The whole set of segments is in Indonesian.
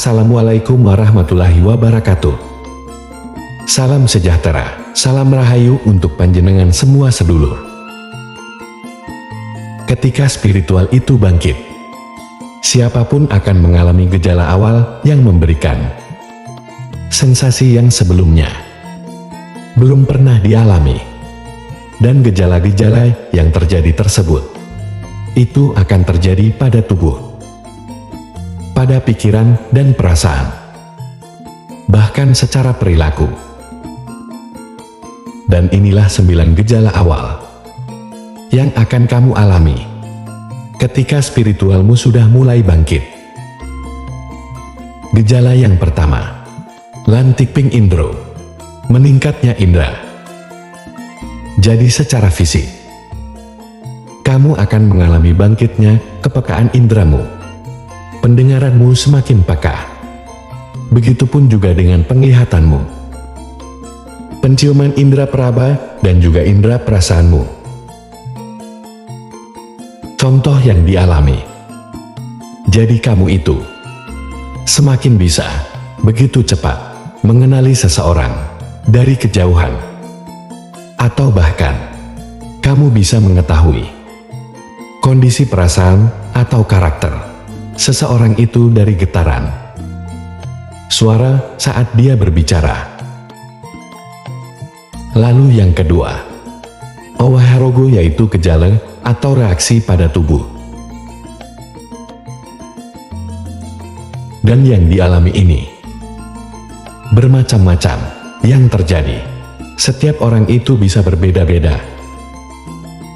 Assalamualaikum warahmatullahi wabarakatuh. Salam sejahtera, salam rahayu untuk panjenengan semua sedulur. Ketika spiritual itu bangkit, siapapun akan mengalami gejala awal yang memberikan sensasi yang sebelumnya belum pernah dialami. Dan gejala-gejala yang terjadi tersebut, itu akan terjadi pada tubuh, pada pikiran dan perasaan, bahkan secara perilaku. Dan inilah 9 gejala awal yang akan kamu alami ketika spiritualmu sudah mulai bangkit. Gejala yang pertama, lantikping indro, meningkatnya indera. Jadi secara fisik, kamu akan mengalami bangkitnya kepekaan inderamu. Pendengaranmu semakin peka. Begitupun juga dengan penglihatanmu, penciuman indera peraba, dan juga indera perasaanmu. Contoh yang dialami, jadi kamu itu semakin bisa begitu cepat mengenali seseorang dari kejauhan, atau bahkan kamu bisa mengetahui kondisi perasaan atau karakter seseorang itu dari getaran suara saat dia berbicara. Lalu yang kedua, owaharogo, yaitu gejala atau reaksi pada tubuh. Dan yang dialami ini bermacam-macam yang terjadi. Setiap orang itu bisa berbeda-beda.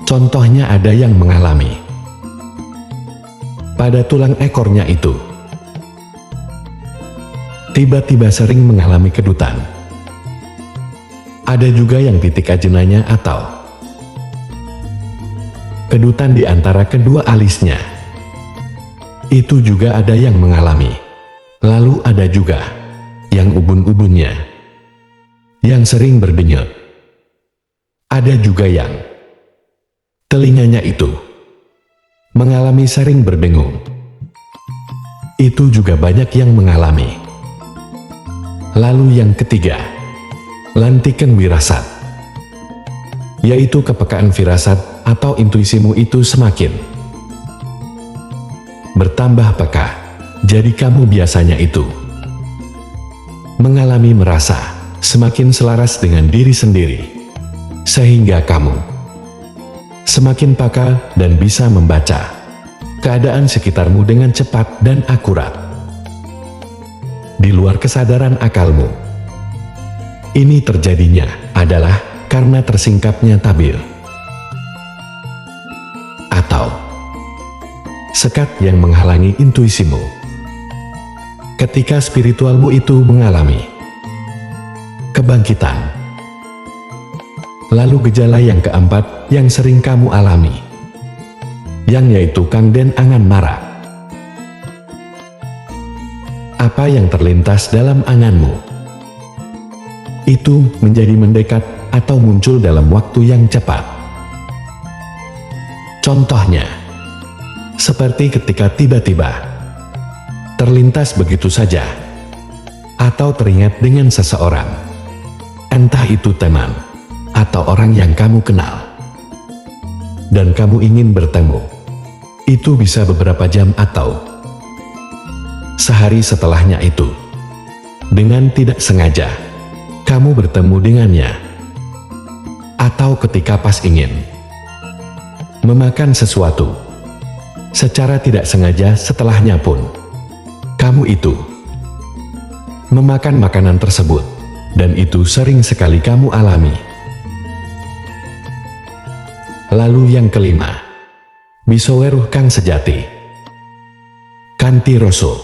Contohnya ada yang mengalami pada tulang ekornya itu tiba-tiba sering mengalami kedutan. Ada juga yang titik ajenanya atau kedutan di antara kedua alisnya. Itu juga ada yang mengalami. Lalu ada juga yang ubun-ubunnya yang sering berdenyut. Ada juga yang telinganya itu mengalami sering berdengung. Itu juga banyak yang mengalami. Lalu yang ketiga, lantikan wirasat, yaitu kepekaan firasat atau intuisimu itu semakin bertambah peka. Jadi kamu biasanya itu mengalami merasa semakin selaras dengan diri sendiri, sehingga kamu semakin peka dan bisa membaca keadaan sekitarmu dengan cepat dan akurat, di luar kesadaran akalmu. Ini terjadinya adalah karena tersingkapnya tabir atau sekat yang menghalangi intuisimu. Ketika spiritualmu itu mengalami kebangkitan. Lalu gejala yang keempat yang sering kamu alami, yang yaitu kangden angan mara. Apa yang terlintas dalam anganmu itu menjadi mendekat atau muncul dalam waktu yang cepat. Contohnya, seperti ketika tiba-tiba terlintas begitu saja, atau teringat dengan seseorang, entah itu teman atau orang yang kamu kenal, dan kamu ingin bertemu. Itu bisa beberapa jam atau sehari setelahnya itu. Dengan tidak sengaja, kamu bertemu dengannya. Atau ketika pas ingin memakan sesuatu, secara tidak sengaja setelahnya pun, kamu itu memakan makanan tersebut, dan itu sering sekali kamu alami. Lalu yang kelima, bisoweruh kang sejati, kanti roso.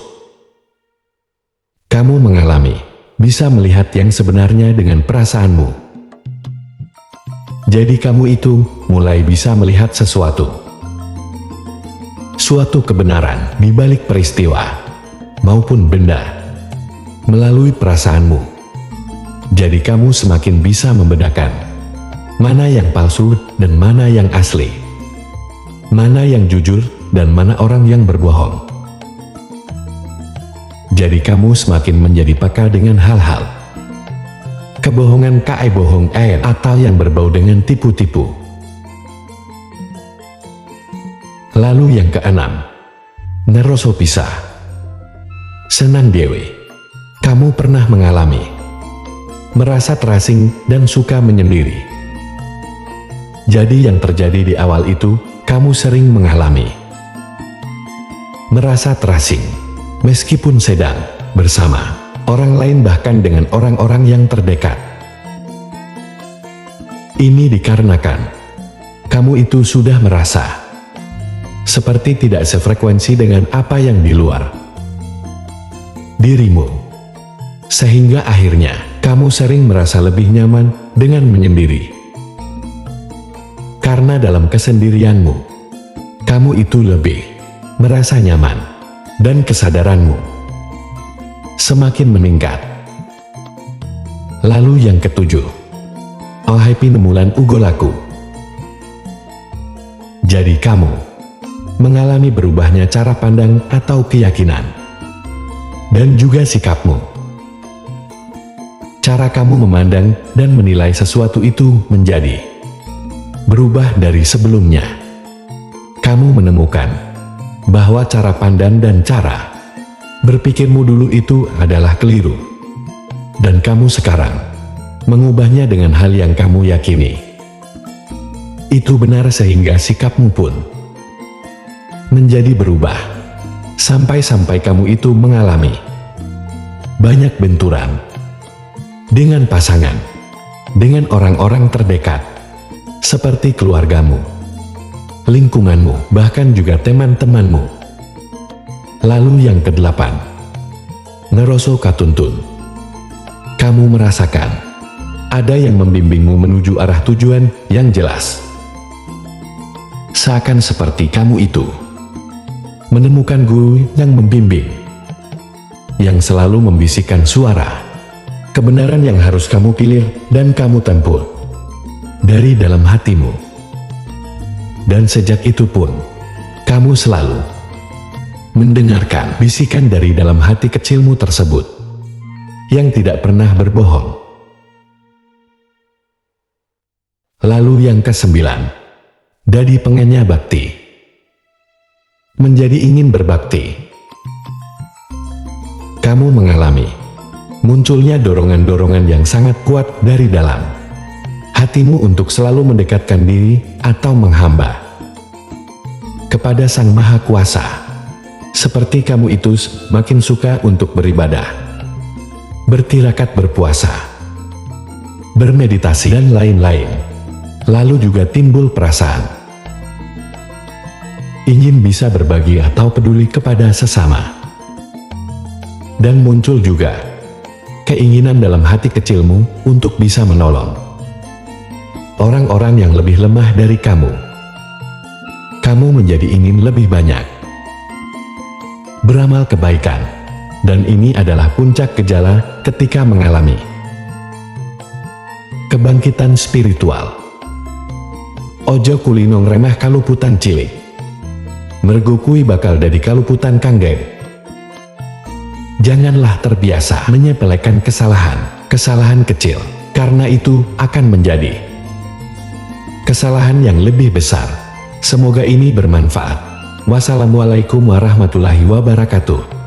Kamu mengalami, bisa melihat yang sebenarnya dengan perasaanmu. Jadi kamu itu mulai bisa melihat sesuatu, suatu kebenaran di balik peristiwa maupun benda melalui perasaanmu. Jadi kamu semakin bisa membedakan mana yang palsu dan mana yang asli, mana yang jujur dan mana orang yang berbohong. Jadi kamu semakin menjadi peka dengan hal-hal kebohongan bohong air atau yang berbau dengan tipu-tipu. Lalu yang keenam, neroso pisah. Senang dewe. Kamu pernah mengalami merasa terasing dan suka menyendiri. Jadi yang terjadi di awal itu, kamu sering mengalami merasa terasing, meskipun sedang bersama orang lain bahkan dengan orang-orang yang terdekat. Ini dikarenakan kamu itu sudah merasa seperti tidak sefrekuensi dengan apa yang di luar dirimu, sehingga akhirnya kamu sering merasa lebih nyaman dengan menyendiri. Karena dalam kesendirianmu, kamu itu lebih merasa nyaman dan kesadaranmu semakin meningkat. Lalu yang ketujuh, Ohaipi nemulan ugolaku. Jadi kamu mengalami berubahnya cara pandang atau keyakinan dan juga sikapmu. Cara kamu memandang dan menilai sesuatu itu menjadi berubah dari sebelumnya. Kamu menemukan bahwa cara pandang dan cara berpikirmu dulu itu adalah keliru, dan kamu sekarang mengubahnya dengan hal yang kamu yakini itu benar, sehingga sikapmu pun menjadi berubah, sampai-sampai kamu itu mengalami banyak benturan dengan pasangan, dengan orang-orang terdekat, seperti keluargamu, lingkunganmu, bahkan juga teman-temanmu. Lalu yang kedelapan, neroso katuntun. Kamu merasakan ada yang membimbingmu menuju arah tujuan yang jelas. Seakan seperti kamu itu menemukan guru yang membimbing, yang selalu membisikkan suara kebenaran yang harus kamu pilih dan kamu tempuh dari dalam hatimu. Dan sejak itu pun, kamu selalu mendengarkan bisikan dari dalam hati kecilmu tersebut, yang tidak pernah berbohong. Lalu yang kesembilan, dadi pengenya bakti. Menjadi ingin berbakti. Kamu mengalami munculnya dorongan-dorongan yang sangat kuat dari dalam hatimu untuk selalu mendekatkan diri atau menghamba kepada Sang Maha Kuasa. Seperti kamu itu makin suka untuk beribadah, bertirakat, berpuasa, bermeditasi, dan lain-lain. Lalu juga timbul perasaan ingin bisa berbagi atau peduli kepada sesama. Dan muncul juga keinginan dalam hati kecilmu untuk bisa menolong orang-orang yang lebih lemah dari kamu. Kamu menjadi ingin lebih banyak beramal kebaikan, dan ini adalah puncak gejala ketika mengalami kebangkitan spiritual. Ojo kulinong remeh kaluputan cilik, mergo kui bakal dadi kaluputan kangge. Janganlah terbiasa menyepelekan kesalahan kecil, karena itu akan menjadi kesalahan yang lebih besar. Semoga ini bermanfaat. Wassalamualaikum warahmatullahi wabarakatuh.